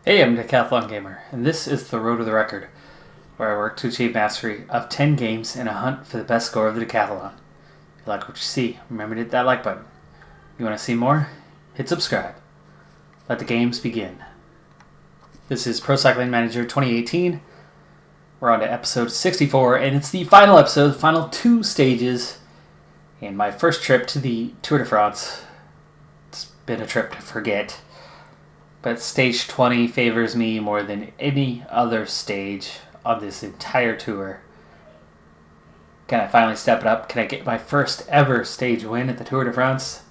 Hey, I'm Decathlon Gamer, and this is the Road to the Record, where I work to achieve mastery of 10 games in a hunt for the best score of the Decathlon. If you like what you see, remember to hit that like button. You want to see more? Hit subscribe. Let the games begin. This is Pro Cycling Manager 2018. We're on to episode 64, and it's the final episode, the final two stages in my first trip to the Tour de France. It's been a trip to forget. But stage 20 favors me more than any other stage on this entire tour. Can I finally step it up? Can I get my first ever stage win at the Tour de France?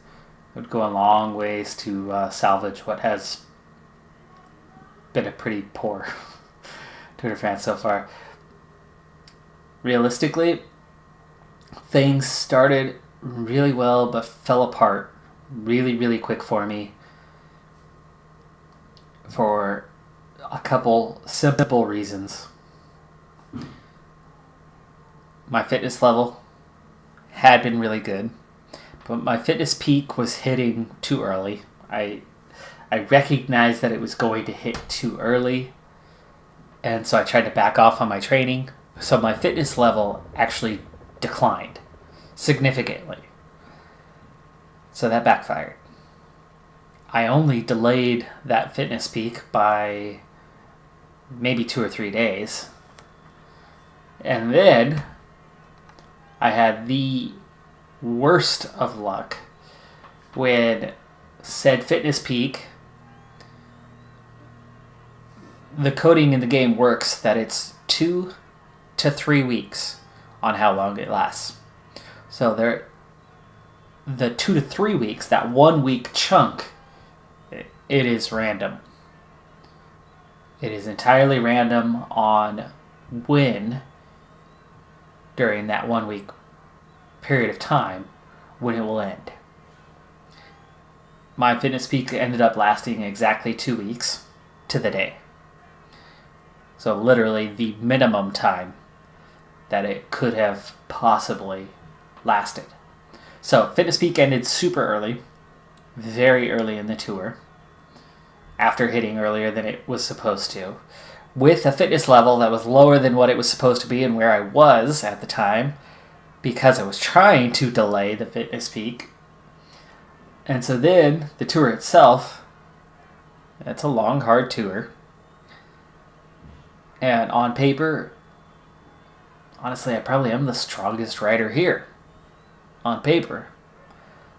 It would go a long ways to salvage what has been a pretty poor Tour de France so far. Realistically, things started really well but fell apart really quick for me. For a couple simple reasons. My fitness level had been really good, but my fitness peak was hitting too early. I recognized that it was going to hit too early, and so I tried to back off on my training. So my fitness level actually declined significantly. So that backfired. I only delayed that fitness peak by maybe 2 or 3 days. And then I had the worst of luck when said fitness peak, the coding in the game works that it's 2 to 3 weeks on how long it lasts. So the 2 to 3 weeks, that 1 week chunk, it is random. It is entirely random on when, during that 1 week period of time, when it will end. My fitness peak ended up lasting exactly 2 weeks to the day. So literally the minimum time that it could have possibly lasted. So fitness peak ended super early, very early in the tour, after hitting earlier than it was supposed to, with a fitness level that was lower than what it was supposed to be and where I was at the time, because I was trying to delay the fitness peak. And so then, the tour itself, it's a long, hard tour. And on paper, honestly, I probably am the strongest rider here. On paper.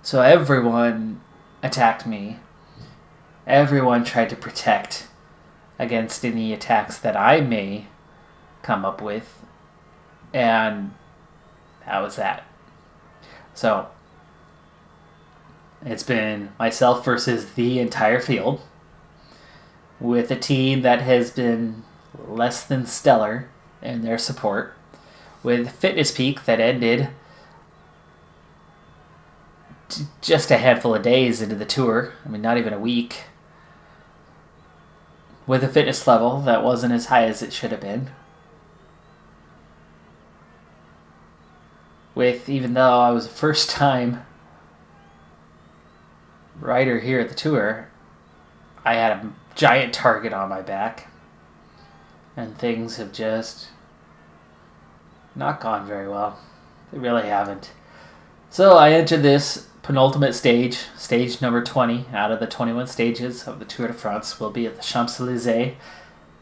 So everyone attacked me. Everyone tried to protect against any attacks that I may come up with. And that was that. So, it's been myself versus the entire field, with a team that has been less than stellar in their support, with Fitness Peak that ended just a handful of days into the tour. I mean, not even a week. With a fitness level that wasn't as high as it should have been. Even though I was a first time rider here at the tour, I had a giant target on my back. And things have just not gone very well. They really haven't. So I entered this penultimate stage, stage number 20 out of the 21 stages of the Tour de France, will be at the Champs-Élysées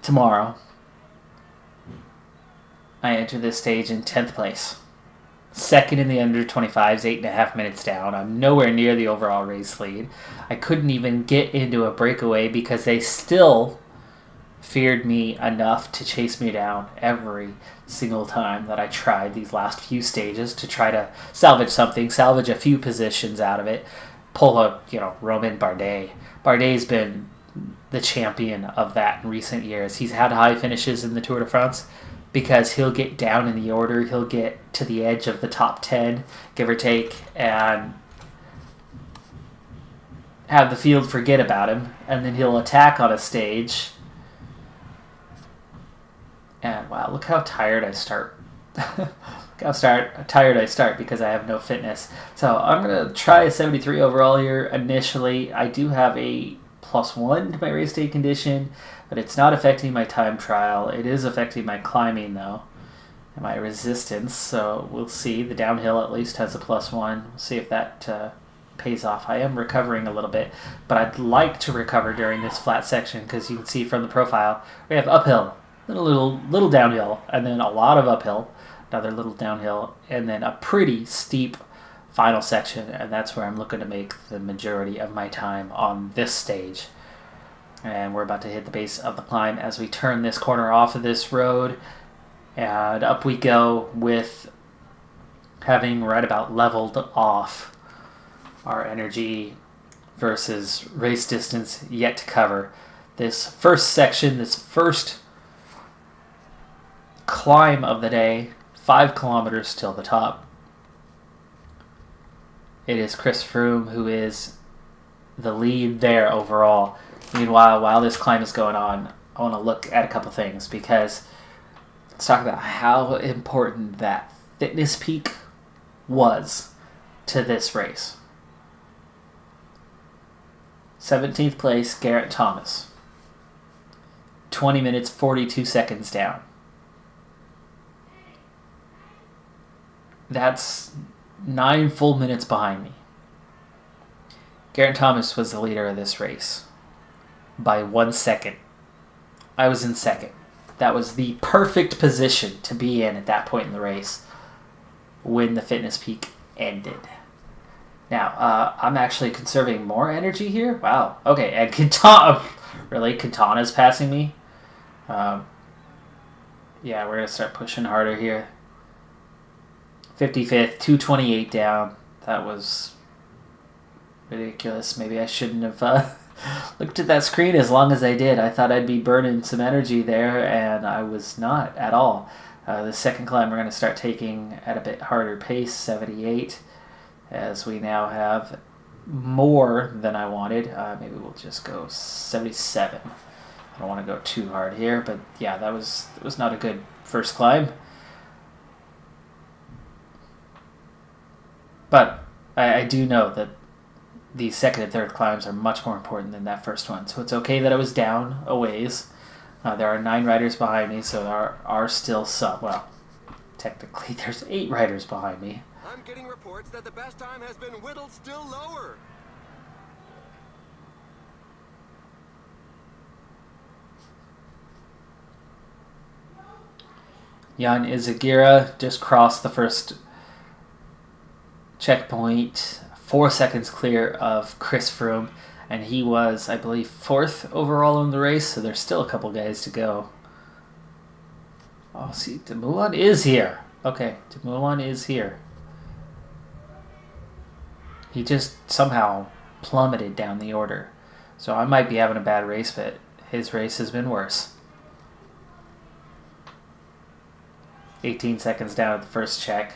tomorrow. I entered this stage in 10th place. Second in the under 25s, 8.5 minutes down. I'm nowhere near the overall race lead. I couldn't even get into a breakaway because they still feared me enough to chase me down every single time that I tried these last few stages to try to salvage something, salvage a few positions out of it, pull a, Romain Bardet. Bardet's been the champion of that in recent years. He's had high finishes in the Tour de France because he'll get down in the order, he'll get to the edge of the top 10, give or take, and have the field forget about him, and then he'll attack on a stage. And wow, look how tired I start. Tired I start because I have no fitness. So I'm going to try a 73 overall here initially. I do have a +1 to my race day condition, but it's not affecting my time trial. It is affecting my climbing, though, and my resistance, so we'll see. The downhill at least has a +1. We'll see if that pays off. I am recovering a little bit, but I'd like to recover during this flat section because you can see from the profile we have uphill, little downhill, and then a lot of uphill, another little downhill, and then a pretty steep final section, and that's where I'm looking to make the majority of my time on this stage. And we're about to hit the base of the climb as we turn this corner off of this road, and up we go with having right about leveled off our energy versus race distance yet to cover. This first section, this first climb of the day, 5 kilometers till the top. It is Chris Froome who is the lead there overall. Meanwhile, while this climb is going on, I want to look at a couple things because let's talk about how important that fitness peak was to this race. 17th place, Geraint Thomas. 20 minutes, 42 seconds down. That's 9 full minutes behind me. Geraint Thomas was the leader of this race by 1 second. I was in second. That was the perfect position to be in at that point in the race when the fitness peak ended. Now, I'm actually conserving more energy here. Wow. Okay, and Quintana's passing me? Yeah, we're going to start pushing harder here. 55th, 228 down. That was ridiculous. Maybe I shouldn't have looked at that screen as long as I did. I thought I'd be burning some energy there, and I was not at all. The second climb we're going to start taking at a bit harder pace, 78, as we now have more than I wanted. Maybe we'll just go 77. I don't want to go too hard here, but yeah, that was not a good first climb. But I do know that the second and third climbs are much more important than that first one. So it's okay that I was down a ways. There are 9 riders behind me, so there are still some. Well, technically there's 8 riders behind me. I'm getting reports that the best time has been whittled still lower. Jan Izagirre just crossed the first checkpoint, 4 seconds clear of Chris Froome, and he was, I believe, 4th overall in the race, so there's still a couple guys to go. Oh, see, Dumoulin is here. Okay, Dumoulin is here. He just somehow plummeted down the order. So I might be having a bad race, but his race has been worse. 18 seconds down at the first check.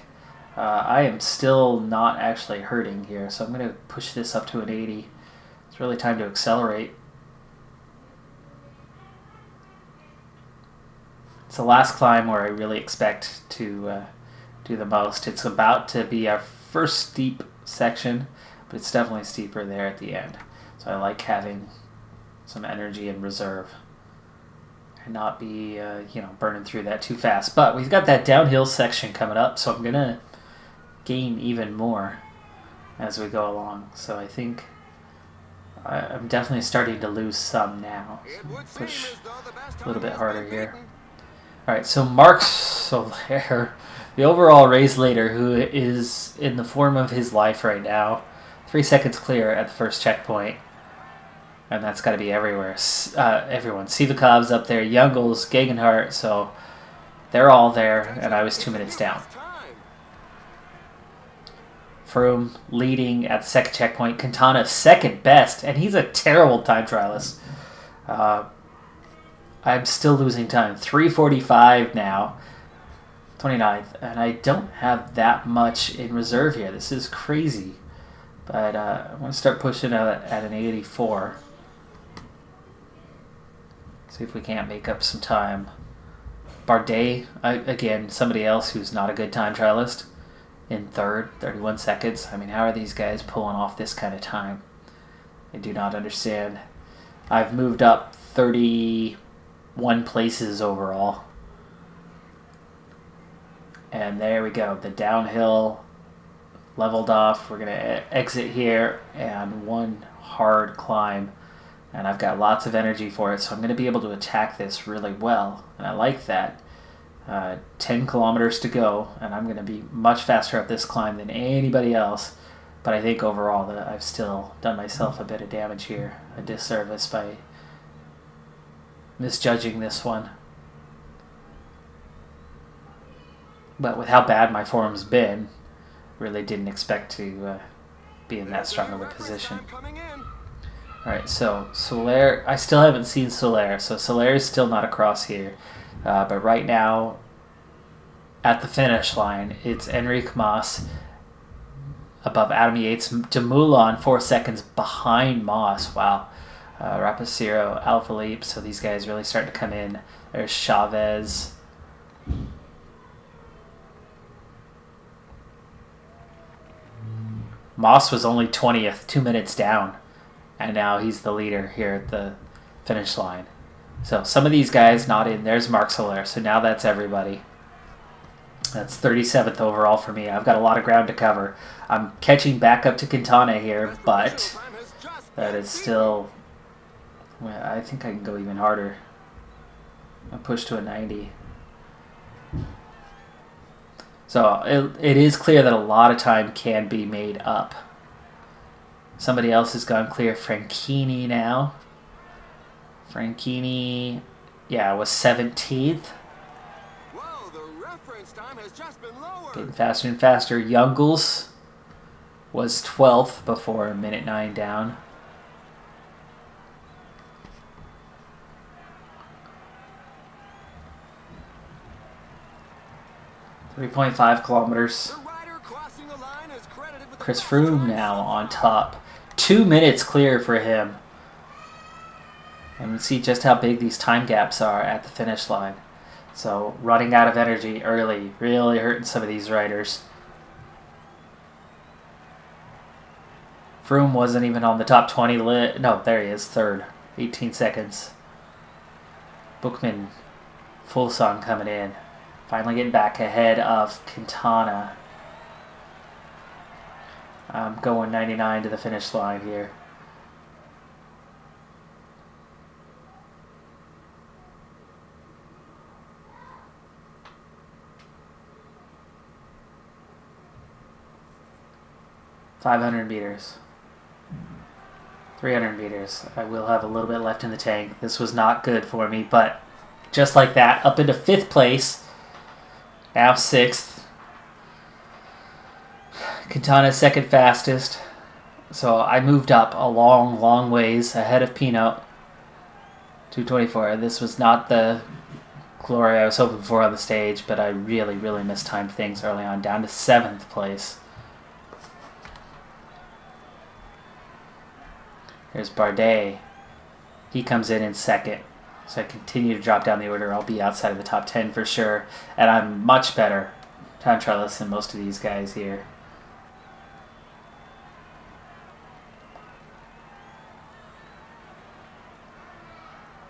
I am still not actually hurting here, so I'm going to push this up to an 80. It's really time to accelerate. It's the last climb where I really expect to do the most. It's about to be our first steep section, but it's definitely steeper there at the end. So I like having some energy in reserve and not be burning through that too fast. But we've got that downhill section coming up, so I'm going to gain even more as we go along. So I think I'm definitely starting to lose some now. So push a little bit harder here. Alright, so Marc Soler, the overall race leader, who is in the form of his life right now, 3 seconds clear at the first checkpoint. And that's got to be everywhere. Everyone. Sivakov's up there, Youngles, Gegenhardt, so they're all there, and I was 2 minutes down. Froome leading at the second checkpoint. Quintana second best, and he's a terrible time trialist. I'm still losing time. 3:45 now, 29th, and I don't have that much in reserve here. This is crazy. But I'm going to start pushing at an 84. See if we can't make up some time. Bardet, again, somebody else who's not a good time trialist, in third, 31 seconds. I mean, how are these guys pulling off this kind of time? I do not understand. I've moved up 31 places overall. And there we go. The downhill leveled off. We're going to exit here and one hard climb. And I've got lots of energy for it, so I'm going to be able to attack this really well. And I like that. 10 kilometers to go, and I'm going to be much faster up this climb than anybody else. But I think overall that I've still done myself a bit of damage here, a disservice by misjudging this one. But with how bad my form's been, really didn't expect to be in that strong of a position. Alright, so Soler, I still haven't seen Soler, so Soler is still not across here. But right now, at the finish line, it's Enrique Mas above Adam Yates. Demulon 4 seconds behind Mas. Wow. Rapaciro, Alaphilippe, so these guys really starting to come in. There's Chavez. Mas was only 20th, 2 minutes down. And now he's the leader here at the finish line. So some of these guys not in. There's Marc Soler. So now that's everybody. That's 37th overall for me. I've got a lot of ground to cover. I'm catching back up to Quintana here, but that is still... Well, I think I can go even harder. I'll push to a 90. So it is clear that a lot of time can be made up. Somebody else has gone clear. Franchini now. Franchini, yeah, was 17th. Whoa, the reference time has just been lowered. Getting faster and faster. Youngles was 12th before a minute 9 down. .5 kilometers. Chris Froome now on top. 2 minutes clear for him. And we see just how big these time gaps are at the finish line. So running out of energy early, really hurting some of these riders. Froome wasn't even on the top 20 list. No, there he is, third. 18 seconds. Bookman, full song coming in. Finally getting back ahead of Quintana. I'm going 99 to the finish line here. .500 meters. 300 meters. I will have a little bit left in the tank. This was not good for me, but just like that, up into 5th place. Now 6th. Quintana's second fastest. So I moved up a long, long ways ahead of Pinot. 2:24. This was not the glory I was hoping for on the stage, but I really, really mistimed things early on. Down to 7th place. Here's Bardet. He comes in 2nd. So I continue to drop down the order. I'll be outside of the top 10 for sure. And I'm much better time trialist than most of these guys here.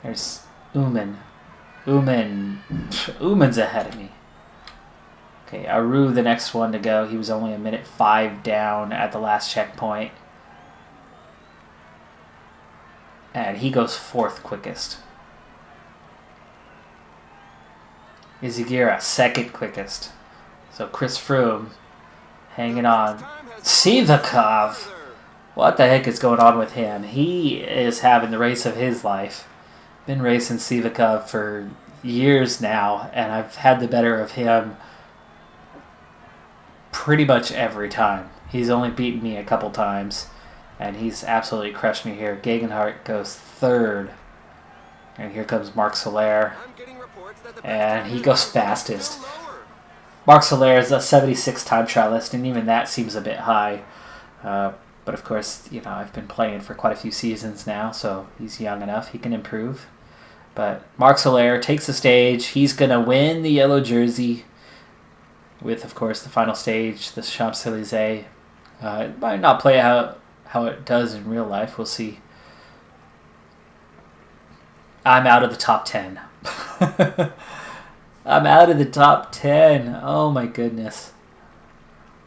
There's Uman. Uman's ahead of me. Okay, Aru, the next one to go. He was only a minute 5 down at the last checkpoint. And he goes 4th quickest. Izaguirre, 2nd quickest. So Chris Froome hanging on. Sivakov! What the heck is going on with him? He is having the race of his life. Been racing Sivakov for years now, and I've had the better of him pretty much every time. He's only beaten me a couple times, and he's absolutely crushed me here. Gegenhardt goes 3rd. And here comes Marc Soler. And he goes fastest. Marc Soler is a 76 time trialist, and even that seems a bit high. But of course, you know, I've been playing for quite a few seasons now, so he's young enough. He can improve. But Marc Soler takes the stage. He's going to win the yellow jersey with, of course, the final stage, the Champs-Élysées. It might not play how it does in real life. We'll see. I'm out of the top 10. I'm out of the top 10. Oh my goodness.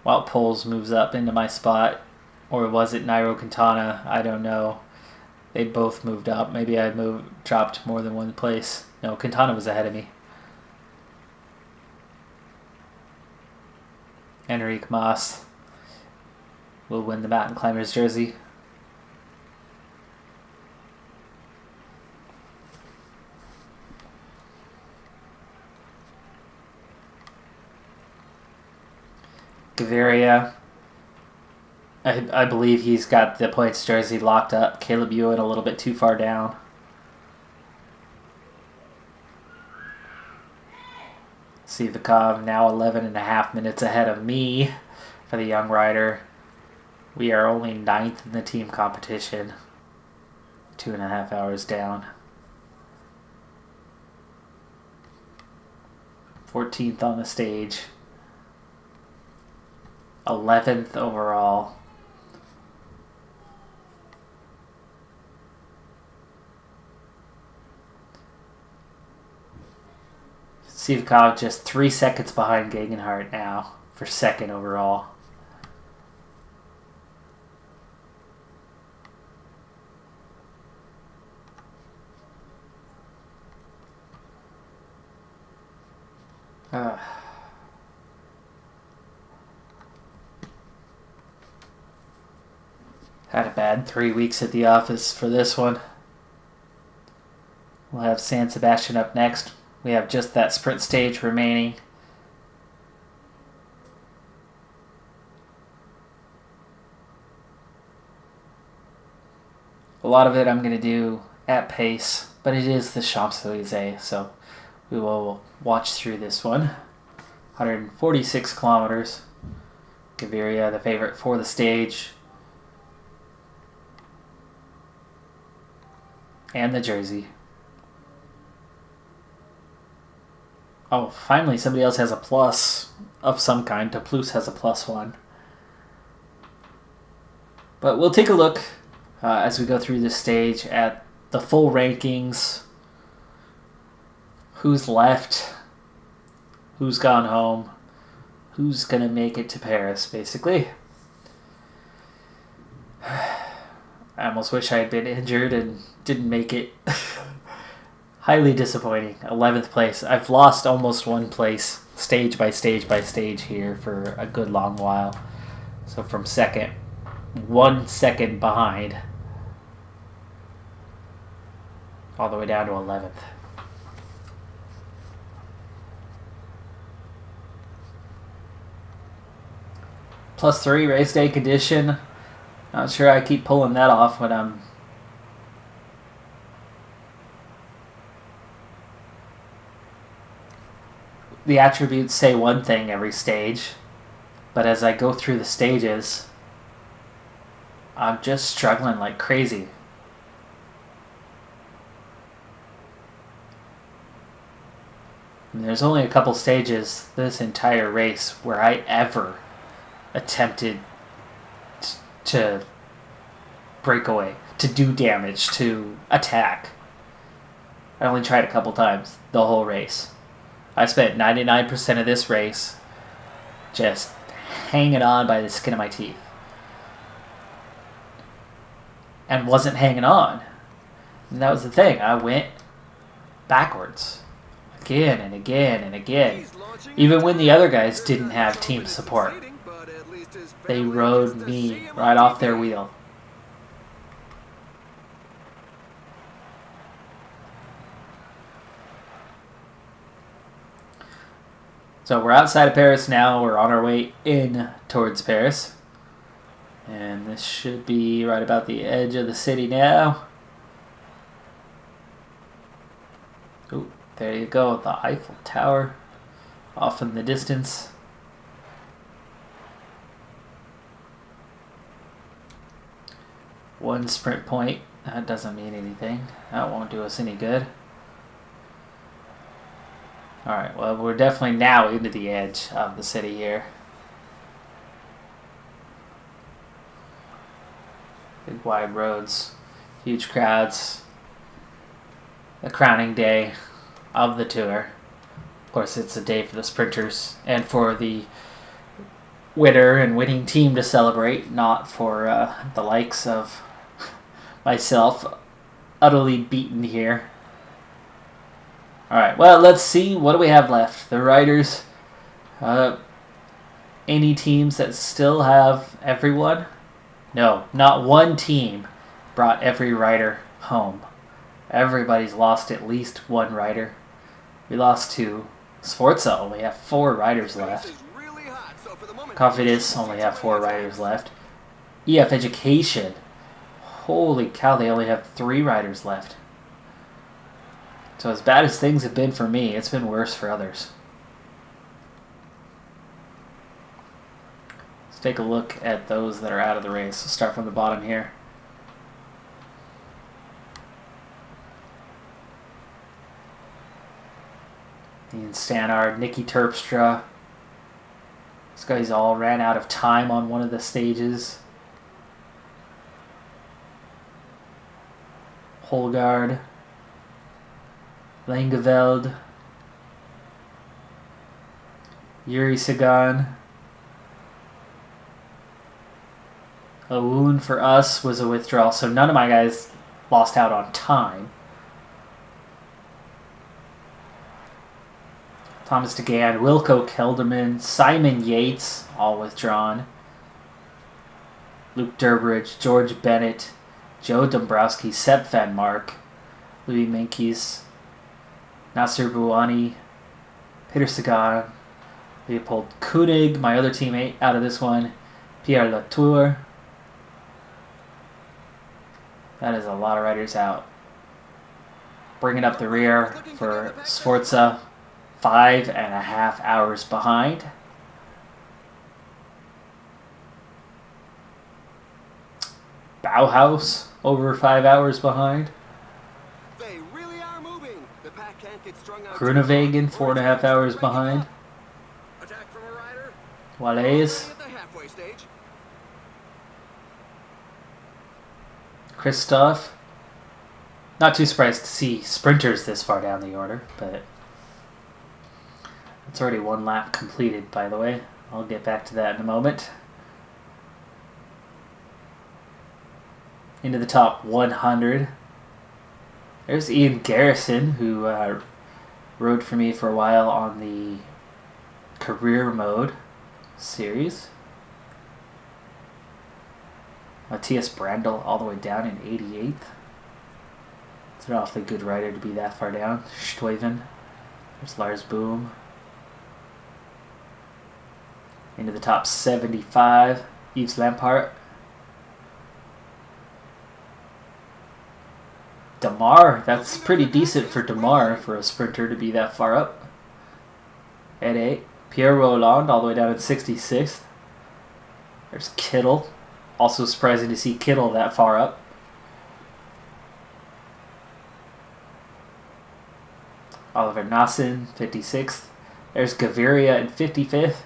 Wout Poels moves up into my spot. Or was it Nairo Quintana? I don't know. They both moved up. Maybe I dropped more than one place. No, Quintana was ahead of me. Enrique Mas will win the Mountain Climbers jersey. Gaviria, I believe he's got the points jersey locked up. Caleb Ewan a little bit too far down. Sivakov now 11.5 minutes ahead of me for the young rider. We are only 9th in the team competition. 2.5 hours down. 14th on the stage. 11th overall. Sivakov just 3 seconds behind Gegenhardt now for 2nd overall. Had a bad 3 weeks at the office for this one. We'll have San Sebastian up next. We have just that sprint stage remaining. A lot of it I'm going to do at pace, but it is the Champs-Élysées, so we will watch through this one. 146 kilometers. Gaviria, the favorite for the stage. And the jersey. Oh, finally somebody else has a plus of some kind. Toulouse has a +1. But we'll take a look as we go through this stage at the full rankings. Who's left? Who's gone home? Who's going to make it to Paris, basically. I almost wish I had been injured and didn't make it. Highly disappointing. 11th place. I've lost almost 1 place, stage by stage by stage here for a good long while. So from 2nd, 1 second behind, all the way down to 11th. +3 race day condition. Not sure I keep pulling that off when I'm the attributes say one thing every stage, but as I go through the stages, I'm just struggling like crazy. And there's only a couple stages this entire race where I ever attempted to break away, to do damage, to attack. I only tried a couple times the whole race. I spent 99% of this race just hanging on by the skin of my teeth. And wasn't hanging on. And that was the thing. I went backwards. Again and again and again. Even when the other guys didn't have team support. They rode me right off their wheel. So we're outside of Paris now. We're on our way in towards Paris. And this should be right about the edge of the city now. Oh, there you go. The Eiffel Tower off in the distance. One sprint point. That doesn't mean anything. That won't do us any good. Alright, well, we're definitely now into the edge of the city here. Big wide roads, huge crowds. the crowning day of the tour. Of course, it's a day for the sprinters and for the winner and winning team to celebrate, not for the likes of myself, utterly beaten here. Alright, well, let's see. What do we have left? The riders. Any teams that still have everyone? No, not one team brought every rider home. Everybody's lost at least one rider. We lost to Sforza, only have 4 riders left. Confidence only have 4 riders left. EF Education, holy cow, they only have 3 riders left. So as bad as things have been for me, it's been worse for others. Let's take a look at those that are out of the race. We'll start from the bottom here. Ian Stannard, Nicky Terpstra. These guys all ran out of time on one of the stages. Holgaard. Langeveld. Yuri Sagan. A wound for us was a withdrawal, so none of my guys lost out on time. Thomas DeGan, Wilco Kelderman, Simon Yates, all withdrawn. Luke Durbridge, George Bennett, Joe Dombrowski, Seb Van Mark, Louis Menkes, Nasser Bouani, Peter Sagan, Leopold Koenig, my other teammate out of this one, Pierre Latour. That is a lot of riders out. Bringing up the rear for Sforza, 5.5 hours behind. Bauhaus, over 5 hours behind. They really are moving. The pack can't get strung out. Groenewegen, 4.5 hours behind. Attack from a rider. Wallace. At the halfway stage. Christoph. Not too surprised to see sprinters this far down the order, but it's already 1 lap completed, by the way. I'll get back to that in a moment. Into the top 100. There's Ian Garrison, who rode for me for a while on the career mode series. Matthias Brandl all the way down in 88th. It's an awfully good rider to be that far down. Stuyven. There's Lars Boom. Into the top 75. Yves Lampart. Damar. That's pretty decent for Damar for a sprinter to be that far up. At 8. Pierre Roland all the way down at 66th. There's Kittel. Also surprising to see Kittel that far up. Oliver Nassen, 56th. There's Gaviria in 55th.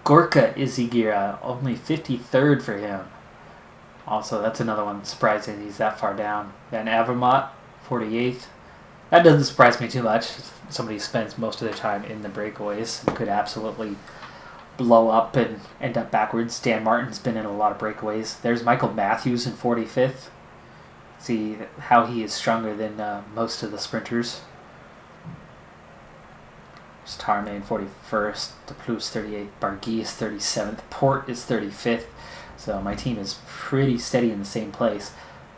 Gorka Izigira, only 53rd for him. Also, that's another one surprising he's that far down. Van Avermaet, 48th. That doesn't surprise me too much. Somebody who spends most of their time in the breakaways and could absolutely blow up and end up backwards. Dan Martin's been in a lot of breakaways. There's Michael Matthews in 45th. See how he is stronger than most of the sprinters. There's Tarme in 41st. DePlus 38th. Barguil is 37th. Port is 35th. So my team is pretty steady in the same place.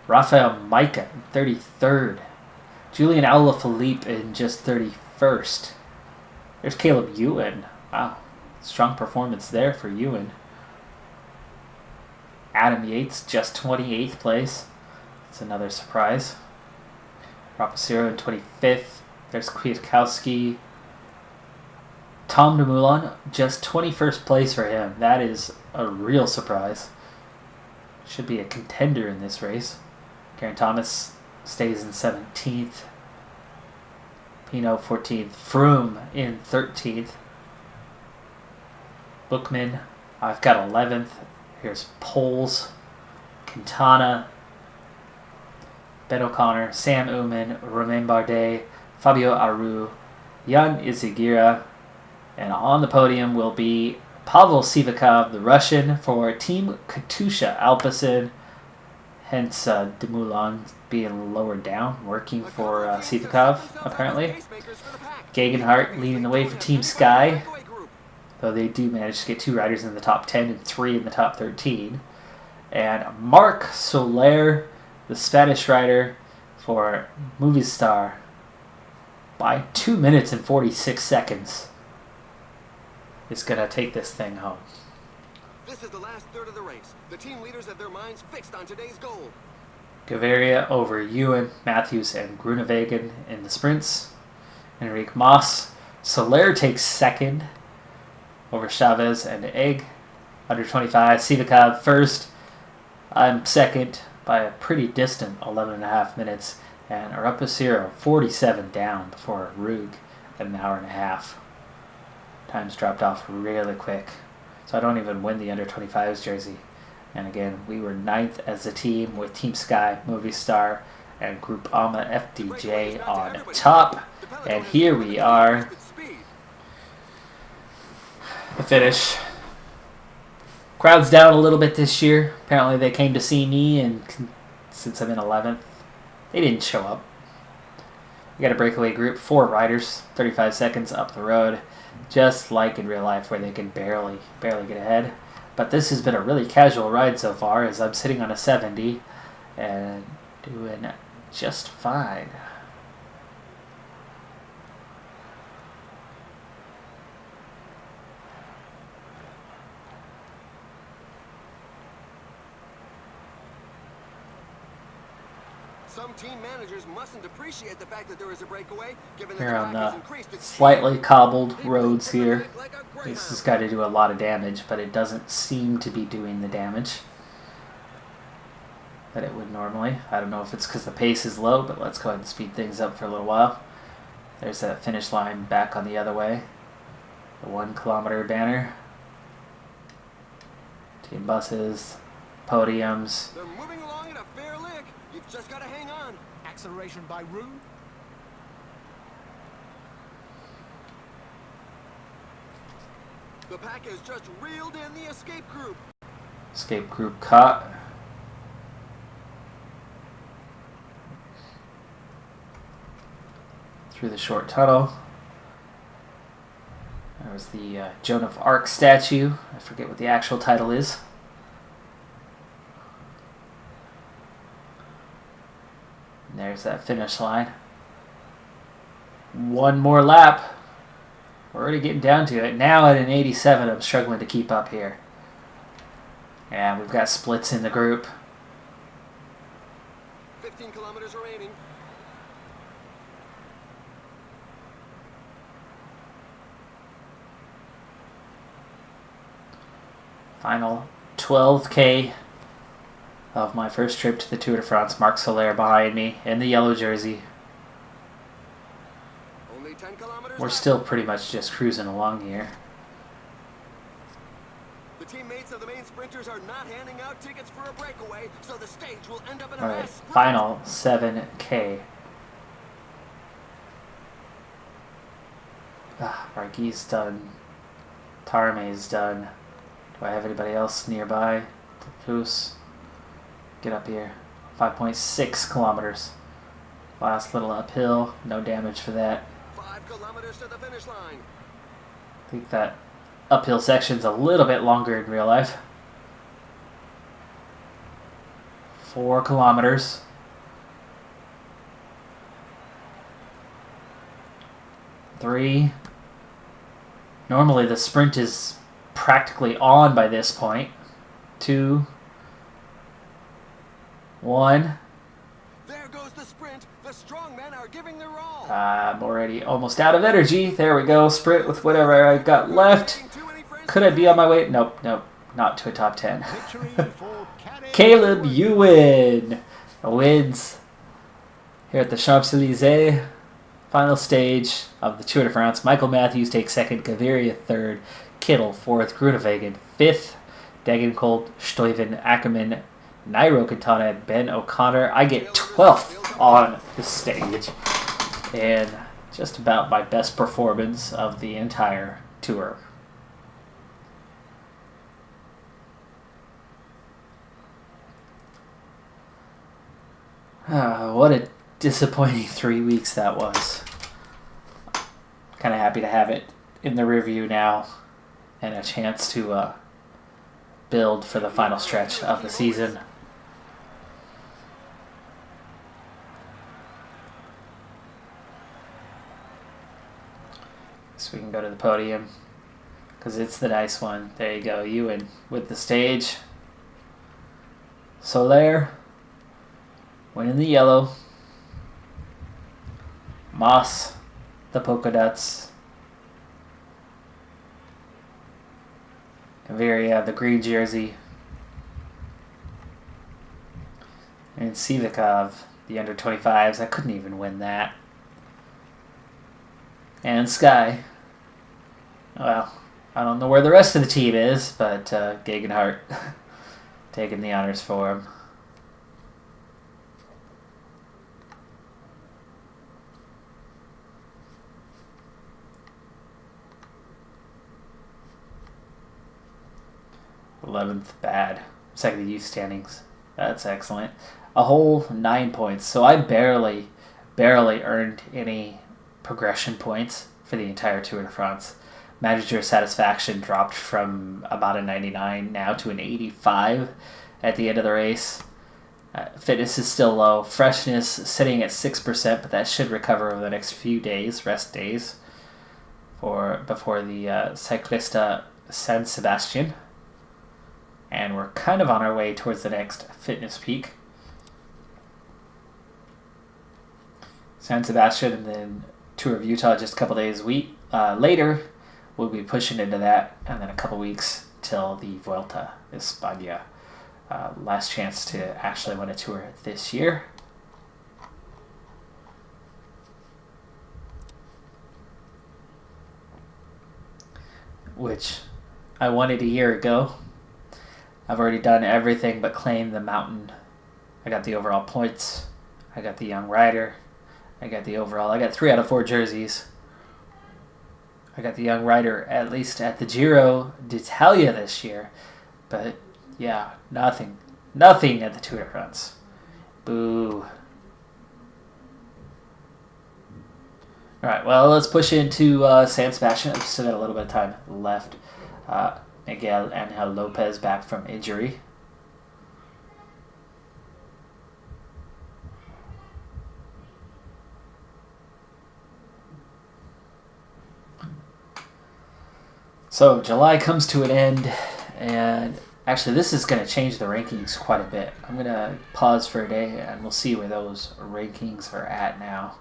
Rafael Micah in 33rd. Julian Alaphilippe in just 31st. There's Caleb Ewan. Wow. Strong performance there for Ewan. Adam Yates, just 28th place. That's another surprise. Rapaciro in 25th. There's Kwiatkowski. Tom Dumoulin, just 21st place for him. That is a real surprise. Should be a contender in this race. Geraint Thomas stays in 17th. Pinot 14th. Froome in 13th. Bookman, I've got 11th. Here's Poles, Quintana, Ben O'Connor, Sam Uman, Romain Bardet, Fabio Aru, Jan Izagira, and on the podium will be Pavel Sivakov, the Russian, for Team Katusha Alpecin, hence Dumoulin being lowered down, working for Sivakov, apparently. Gegenhardt leading the way for Team Sky, though they do manage to get 2 riders in the top 10 and 3 in the top 13. And Marc Soler, the Spanish rider for Movistar, by 2 minutes and 46 seconds, is going to take this thing home. This is the last third of the race. The team leaders have their minds fixed on today's goal. Gaviria over Ewan, Matthews, and Groenewegen in the sprints. Enrique Mas. Soler takes second over Chavez and Egg. Under 25. Sivakov first. I'm second by a pretty distant 11.5 minutes. And Arupaciro 47 down before Rug at an hour and a half. Times dropped off really quick. So I don't even win the under 25s jersey. And again, we were 9th as a team with Team Sky, Movistar, and Group AMA FDJ on top. And here we are. The finish. Crowd's down a little bit this year. Apparently they came to see me, and since I'm in 11th, they didn't show up. We got a breakaway group, 4 riders, 35 seconds up the road. Just like in real life where they can barely get ahead. But this has been a really casual ride so far, as I'm sitting on a 70 and doing just fine. Some team managers mustn't appreciate the fact that there is a breakaway, given Here that on the pack the has increased its slightly cobbled roads speed. here. Like a This greyhound. has got to do a lot of damage, but it doesn't seem to be doing the damage that it would normally. I don't know if it's because the pace is low, but let's go ahead and speed things up for a little while. There's that finish line back on the other way. The 1 kilometer banner. Team buses, podiums. They're moving along at a fair lick. You've just got to hang on. Acceleration by Rue. The pack has just reeled in the escape group. Escape group caught. Through the short tunnel. There was the Joan of Arc statue. I forget what the actual title is. And there's that finish line. 1 more lap. We're already getting down to it. Now at an 87, I'm struggling to keep up here. And we've got splits in the group. 15 kilometers remaining. Final 12K of my first trip to the Tour de France. Marc Soler behind me in the yellow jersey. Only 10 kilometers We're left. still pretty much just cruising along here. The teammates of the main sprinters are not handing out tickets for a breakaway, so the stage will end up in a Alright, mess. final 7K. Barguil's done. Tarme's done. Do I have anybody else nearby? Plus, get up here. 5.6 kilometers. Last little uphill. No damage for that. 5 kilometers to the finish line. I think that uphill section's a little bit longer in real life. 4 kilometers. 3. Normally the sprint is practically on by this point. 2. 1. There goes the sprint. The strong men are giving their all. I'm already almost out of energy. There we go. Sprint with whatever I got left. Could I be on my way? Nope, nope. Not to a top 10. Victory for Caleb Ewan wins here at the Champs-Élysées. Final stage of the Tour de France. Michael Matthews takes second, Gaviria third, Kittel fourth, Groenewegen fifth, Degenkolb, Stuyven, Ackermann, Nairo Quintana and Ben O'Connor. I get 12th on the stage. And just about my best performance of the entire tour. What a disappointing 3 weeks that was. Kind of happy to have it in the review now and a chance to build for the final stretch of the season. So we can go to the podium because it's the nice one. There you go, Ewan with the stage. Soler winning the yellow. Moss, the polka dots. Gaviria, the green jersey. And Sivakov, the under 25s. I couldn't even win that. And Sky. Well, I don't know where the rest of the team is, but Gegenhardt taking the honors for him. th bad. Second youth standings. That's excellent. A whole 9 points. So I barely earned any progression points for the entire Tour de France. Manager satisfaction dropped from about a 99 now to an 85 at the end of the race. Fitness is still low. Freshness sitting at 6%, but that should recover over the next few days, rest days, before the Cyclist San Sebastian. And we're kind of on our way towards the next fitness peak. San Sebastian and then Tour of Utah just a couple days later. We'll be pushing into that, and then a couple weeks till the Vuelta a España. Last chance to actually win a tour this year. Which I wanted a year ago. I've already done everything but claim the mountain. I got the overall points. I got the young rider. I got the overall. I got 3 out of 4 jerseys. I got the young rider at least at the Giro d'Italia this year. But yeah, nothing at the Tour de France. Boo. Alright, well, let's push into San Sebastian. I've still got a little bit of time left. Miguel Angel Lopez back from injury. So July comes to an end, and actually this is going to change the rankings quite a bit. I'm going to pause for a day, and we'll see where those rankings are at now.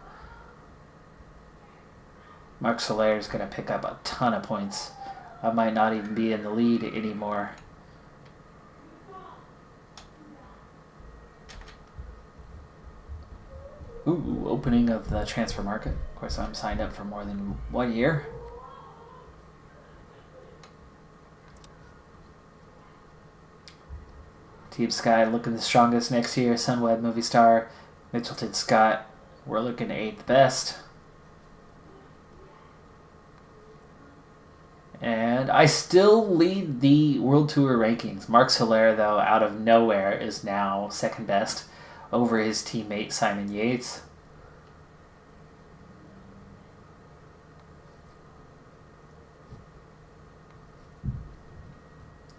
Marc Soler is going to pick up a ton of points. I might not even be in the lead anymore. Ooh, opening of the transfer market. Of course, I'm signed up for more than 1 year. Team Sky looking the strongest next year. Sunweb, Movistar, Mitchelton Scott. We're looking 8th best. And I still lead the World Tour rankings. Marc Soler, though, out of nowhere, is now 2nd best over his teammate Simon Yates.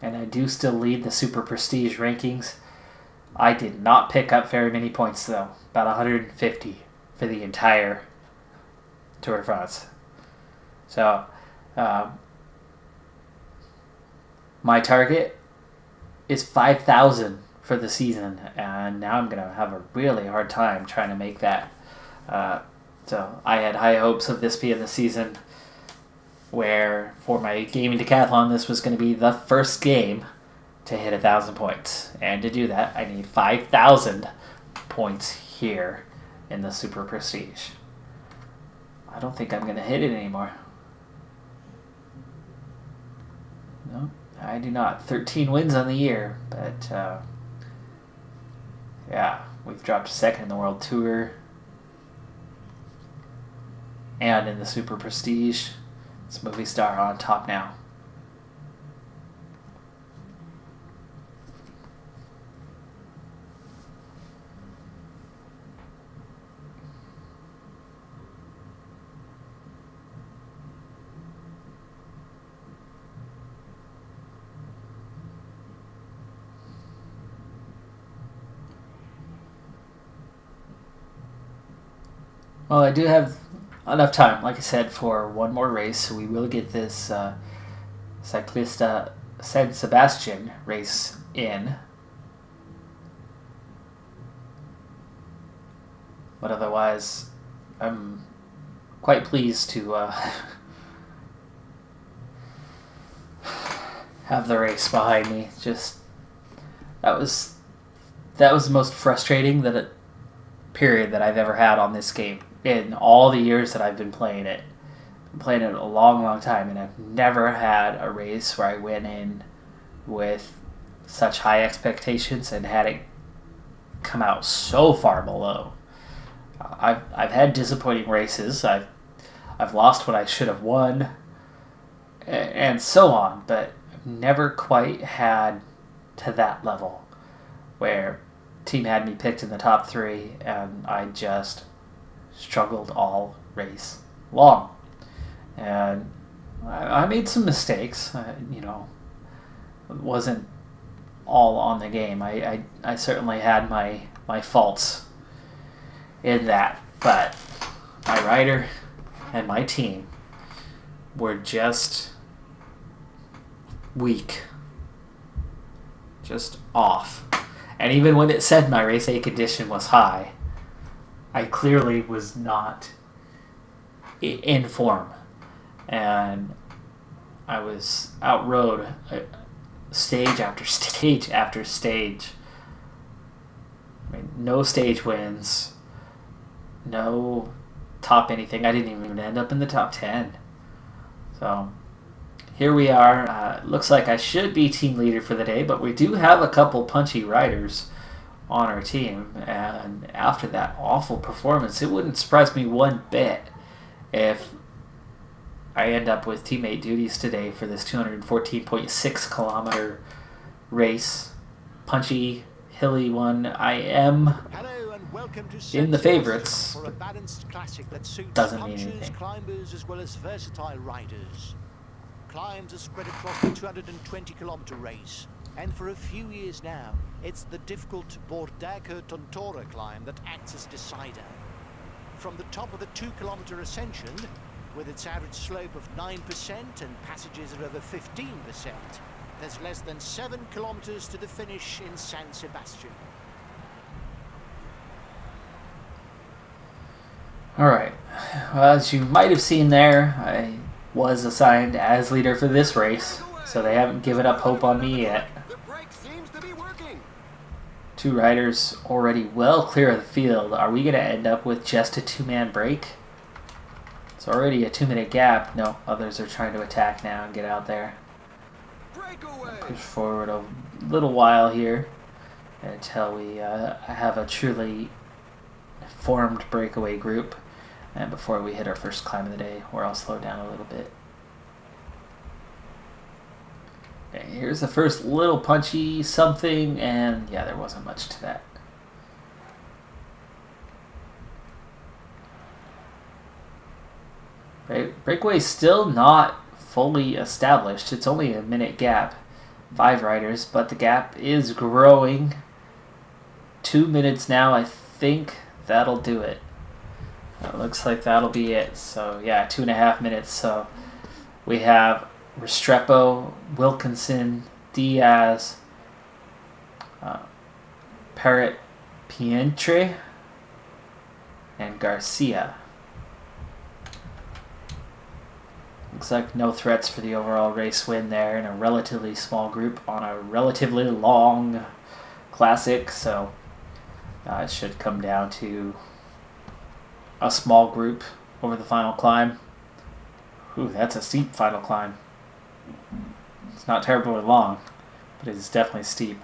And I do still lead the Super Prestige rankings. I did not pick up very many points, though. About 150 for the entire Tour de France. So, my target is 5,000 for the season, and now I'm going to have a really hard time trying to make that. So I had high hopes of this being the season where, for my gaming decathlon, this was going to be the first game to hit 1,000 points. And to do that, I need 5,000 points here in the Super Prestige. I don't think I'm going to hit it anymore. No, I do not. 13 wins on the year, but Yeah, we've dropped to second in the World Tour and in the Super Prestige. It's Movie Star on top now. Well, I do have enough time, like I said, for one more race. So we will get this Cyclist San Sebastian race in. But otherwise, I'm quite pleased to have the race behind me. Just that was the most frustrating period that I've ever had on this game in all the years that I've been playing it. I've been playing it a long, long time, and I've never had a race where I went in with such high expectations and had it come out so far below. I've had disappointing races. I've lost what I should have won, and so on. But I've never quite had to that level where team had me picked in the top 3, and I just struggled all race long. And I made some mistakes. It wasn't all on the game. I certainly had my faults in that, but my rider and my team were just weak, just off. And even when it said my race A condition was high, I clearly was not in form, and I was outrode stage after stage after stage. I mean, no stage wins, no top anything. I didn't even end up in the top 10. So here we are. Looks like I should be team leader for the day, but we do have a couple punchy riders on our team. And after that awful performance, it wouldn't surprise me one bit if I end up with teammate duties today for this 214.6 kilometer race. Punchy, hilly one. I am Hello and welcome to in the Cyclist favorites, for a balanced classic that suits doesn't mean punchers, anything. climbers as well as versatile riders. Climbs are spread across the 220-kilometer race, and for a few years now, it's the difficult Bordeaux Tontora climb that acts as decider. From the top of the 2-kilometer ascension, with its average slope of 9% and passages of over 15%, there's less than 7 kilometers to the finish in San Sebastian. Alright, well, as you might have seen there, I was assigned as leader for this race, so they haven't given up hope on me yet. The brake seems to be working. 2 riders already well clear of the field. Are we going to end up with just a 2-man break? It's already a 2-minute gap. No, others are trying to attack now and get out there. Breakaway. Push forward a little while here until we have a truly formed breakaway group, and before we hit our first climb of the day, where I'll slow down a little bit. Okay, here's the first little punchy something, and yeah, there wasn't much to that. Breakaway's still not fully established. It's only a minute gap, 5 riders, but the gap is growing. 2 minutes now. I think that'll do it. It looks like that'll be it. So yeah, 2.5 minutes. So we have Restrepo, Wilkinson, Diaz, Parrot, Pientre, and Garcia. Looks like no threats for the overall race win there in a relatively small group on a relatively long classic. So it should come down to a small group over the final climb. Ooh, that's a steep final climb. It's not terribly long, but it's definitely steep.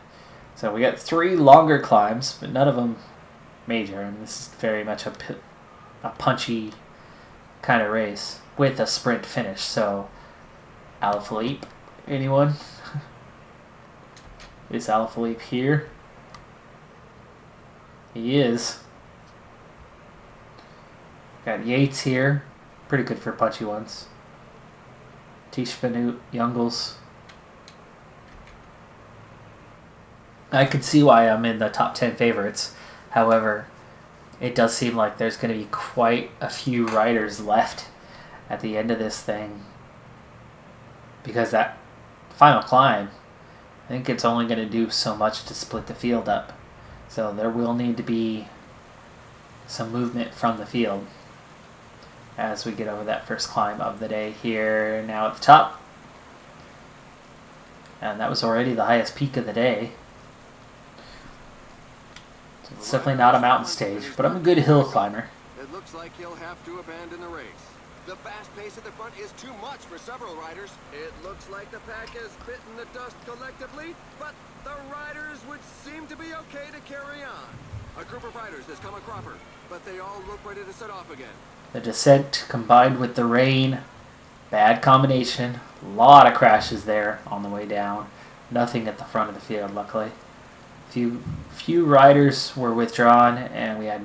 So we got 3 longer climbs, but none of them major, and this is very much a punchy kind of race with a sprint finish. So, Alaphilippe, anyone? Is Alaphilippe here? He is. Got Yates here, pretty good for punchy ones. Tischbenut, Youngles. I could see why I'm in the top 10 favorites. However, it does seem like there's going to be quite a few riders left at the end of this thing. Because that final climb, I think it's only going to do so much to split the field up. So there will need to be some movement from the field as we get over that first climb of the day here now at the top. And that was already the highest peak of the day. It's definitely not a mountain stage, but I'm a good hill climber. It looks like he'll have to abandon the race. The fast pace at the front is too much for several riders. It looks like the pack has bitten the dust collectively, but the riders would seem to be okay to carry on. A group of riders has come a cropper, but they all look ready to set off again. The descent combined with the rain, bad combination. A lot of crashes there on the way down. Nothing at the front of the field, luckily. Few riders were withdrawn, and we had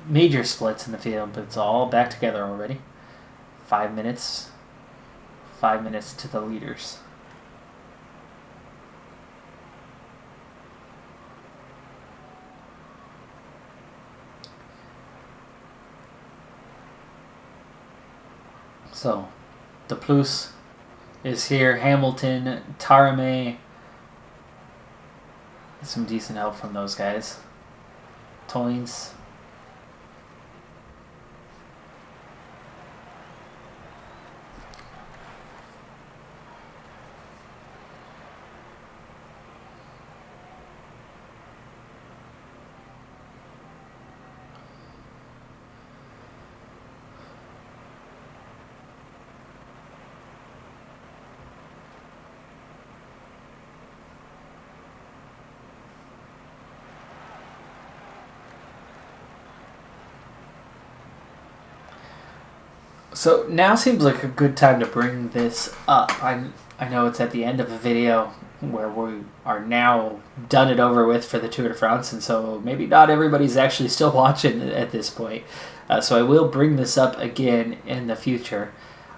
major splits in the field, but it's all back together already. 5 minutes. 5 minutes to the leaders. So, the Plus is here. Hamilton, Tarame. Some decent help from those guys. Toynes. So now seems like a good time to bring this up. I know it's at the end of a video where we are now done it over with for the Tour de France, and so maybe not everybody's actually still watching at this point. So I will bring this up again in the future.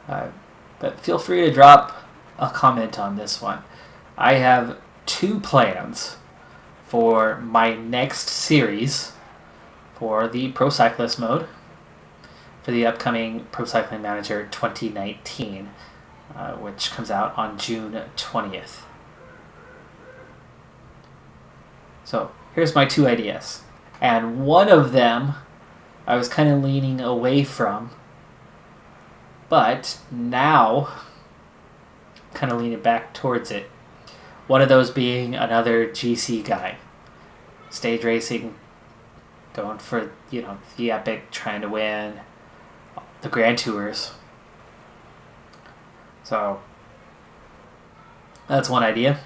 But feel free to drop a comment on this one. I have 2 plans for my next series for the Pro Cyclist mode for the upcoming Pro Cycling Manager 2019, which comes out on June 20th. So here's my 2 ideas. And one of them I was kind of leaning away from, but now kind of leaning back towards it. One of those being another GC guy. Stage racing, going for, the epic, trying to win the Grand Tours. So that's one idea.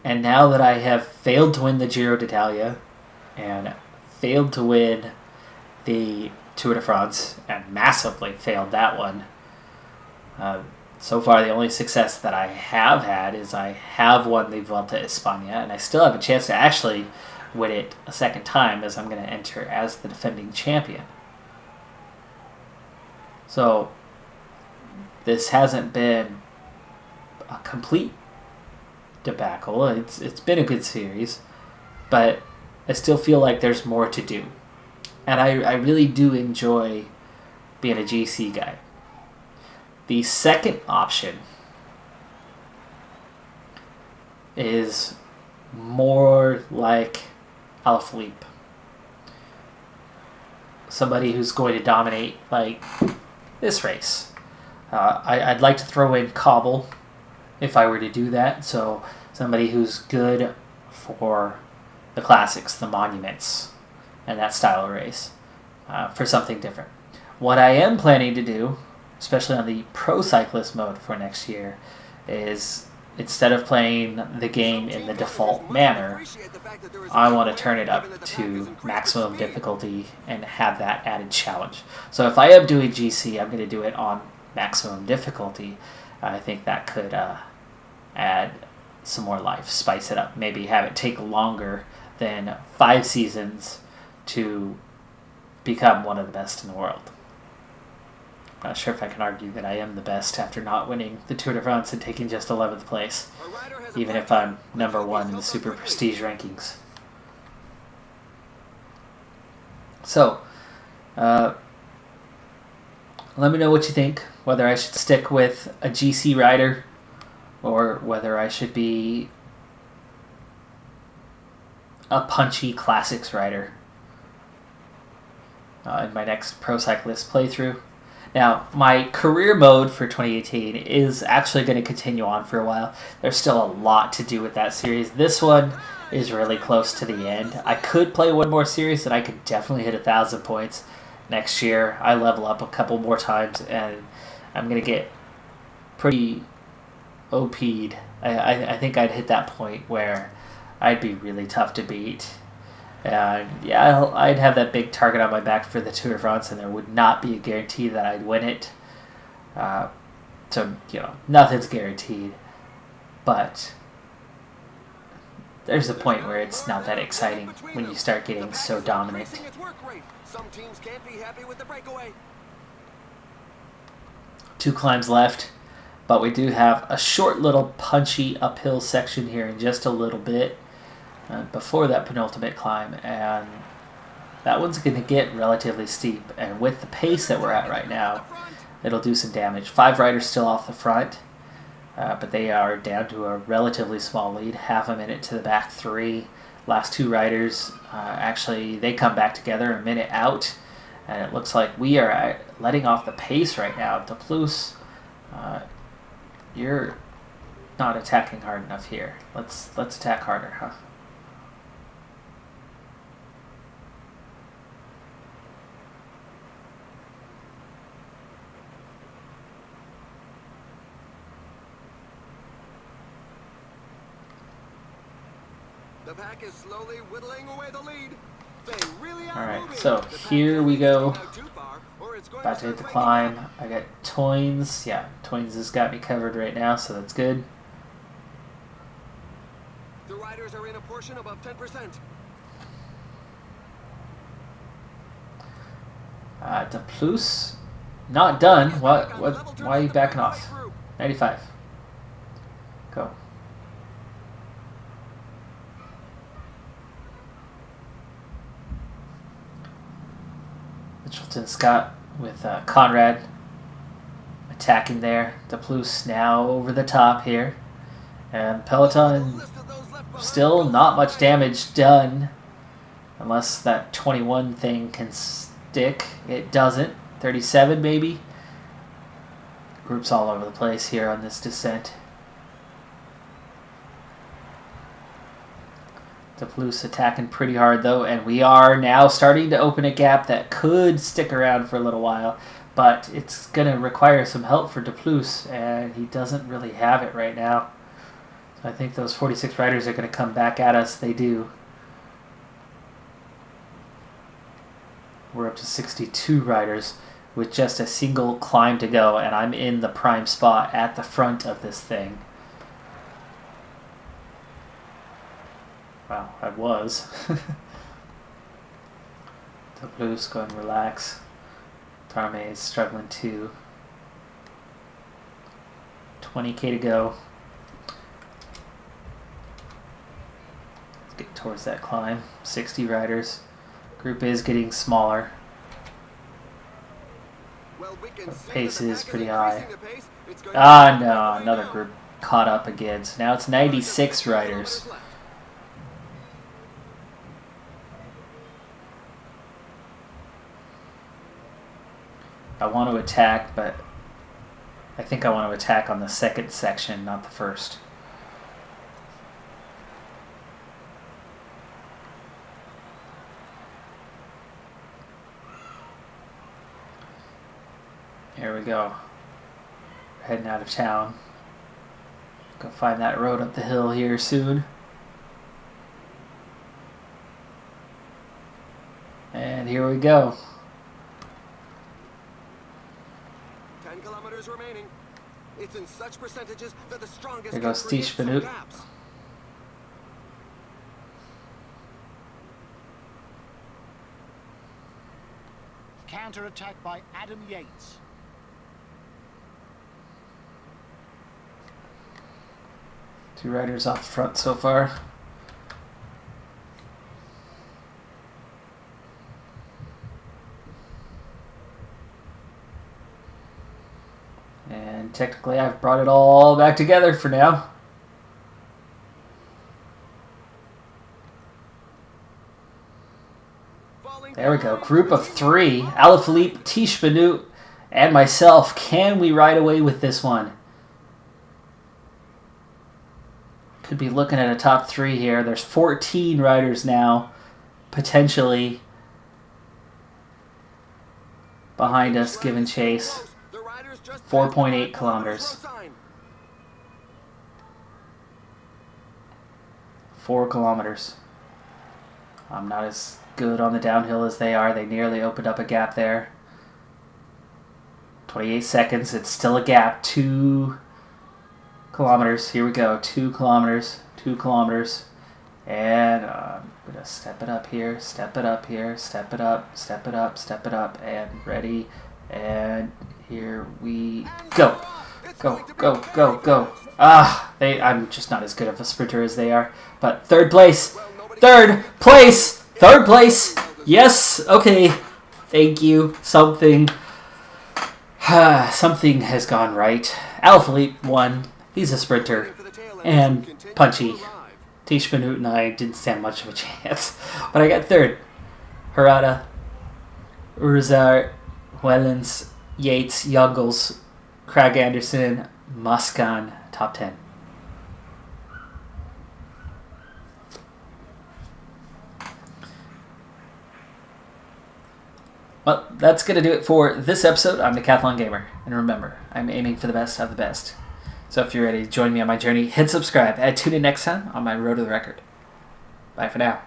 And now that I have failed to win the Giro d'Italia and failed to win the Tour de France and massively failed that one, so far the only success that I have had is I have won the Vuelta a España, and I still have a chance to actually win it a second time, as I'm going to enter as the defending champion. So this hasn't been a complete debacle. It's been a good series, but I still feel like there's more to do. And I really do enjoy being a GC guy. The second option is more like Alaphilippe. Somebody who's going to dominate like this race. I'd like to throw in Cobble if I were to do that. So somebody who's good for the classics, the monuments, and that style of race, for something different. What I am planning to do, especially on the Pro Cyclist mode for next year, is instead of playing the game in the default manner, I want to turn it up to maximum difficulty and have that added challenge. So if I am doing GC, I'm going to do it on maximum difficulty. I think that could add some more life, spice it up, maybe have it take longer than 5 seasons to become one of the best in the world. I'm not sure if I can argue that I am the best after not winning the Tour de France and taking just 11th place, even if I'm number 1 in the Super Prestige rankings. So, let me know what you think, whether I should stick with a GC rider or whether I should be a punchy classics rider in my next Pro Cyclist playthrough. Now, my career mode for 2018 is actually going to continue on for a while. There's still a lot to do with that series. This one is really close to the end. I could play one more series and I could definitely hit 1,000 points next year. I level up a couple more times and I'm going to get pretty OP'd. I think I'd hit that point where I'd be really tough to beat. Yeah, I'd have that big target on my back for the Tour de France, and there would not be a guarantee that I'd win it. So, nothing's guaranteed. But there's a point where it's not that exciting when you start getting so dominant. Some teams can't be happy with the breakaway. 2 climbs left, but we do have a short little punchy uphill section here in just a little bit. Before that penultimate climb, and that one's going to get relatively steep, and with the pace that we're at right now, it'll do some damage. 5 riders still off the front, but they are down to a relatively small lead, half a minute to the back 3. Last 2 riders, actually, they come back together a minute out, and it looks like we are letting off the pace right now. Deplouse, you're not attacking hard enough here. Let's attack harder, huh? The pack is slowly whittling away the lead. They really are Alright, moving. so The pack here we go. isn't too far, or it's going About to hit start the breaking climb. down. I got Toynes. Yeah, Toynes has got me covered right now, so that's good. The riders are in a portion above 10%. Deplouse, not done. Why are you backing off? 95. Go. Mitchelton Scott with Conrad attacking there. Deplouse now over the top here. And Peloton still not much damage done. Unless that 21 thing can stick. It doesn't. 37 maybe. Groups all over the place here on this descent. Deplouse attacking pretty hard though, and we are now starting to open a gap that could stick around for a little while, but it's going to require some help for Deplouse, and he doesn't really have it right now. So I think those 46 riders are going to come back at us. They do. We're up to 62 riders with just a single climb to go, and I'm in the prime spot at the front of this thing. Wow, I was. Deplouse going relax. Tarme is struggling too. 20k to go. Let's get towards that climb. 60 riders. Group is getting smaller. Well, we can see Pace that the is pack pretty increasing high. the pace. It's going to Ah start no, breaking another down. group caught up again. So now it's 96 riders. I want to attack, but I think I want to attack on the second section, not the first. Here we go. Heading out of town. Go find that road up the hill here soon. And here we go. 10 kilometers remaining. It's in such percentages that the strongest There goes can create Tish some Benut. gaps. Counter-attack by Adam Yates. Two riders off the front so far. And technically I've brought it all back together for now. There we go. Group of 3. Alaphilippe, Tish Benut, and myself. Can we ride away with this one? Could be looking at a top 3 here. There's 14 riders now, potentially behind us, giving chase. 4.8 kilometers. 4 kilometers. I'm not as good on the downhill as they are. They nearly opened up a gap there. 28 seconds. It's still a gap. 2 kilometers. Here we go. 2 kilometers. 2 kilometers. And I'm going to step it up here. Step it up here. Step it up. Step it up. Step it up. And ready. And here we go. Go, go, go, go. I'm just not as good of a sprinter as they are. But third place. Third place. Third place. Yes. Okay. Thank you. Something has gone right. Alaphilippe won. He's a sprinter. And punchy. Tish Benut and I didn't stand much of a chance. But I got third. Harada, Urzar, Wellens, Yates, Youngles, Craig Anderson, Muskan, top 10. Well, that's going to do it for this episode. I'm Decathlon Gamer. And remember, I'm aiming for the best of the best. So if you're ready to join me on my journey, hit subscribe and tune in next time on my Road to the Record. Bye for now.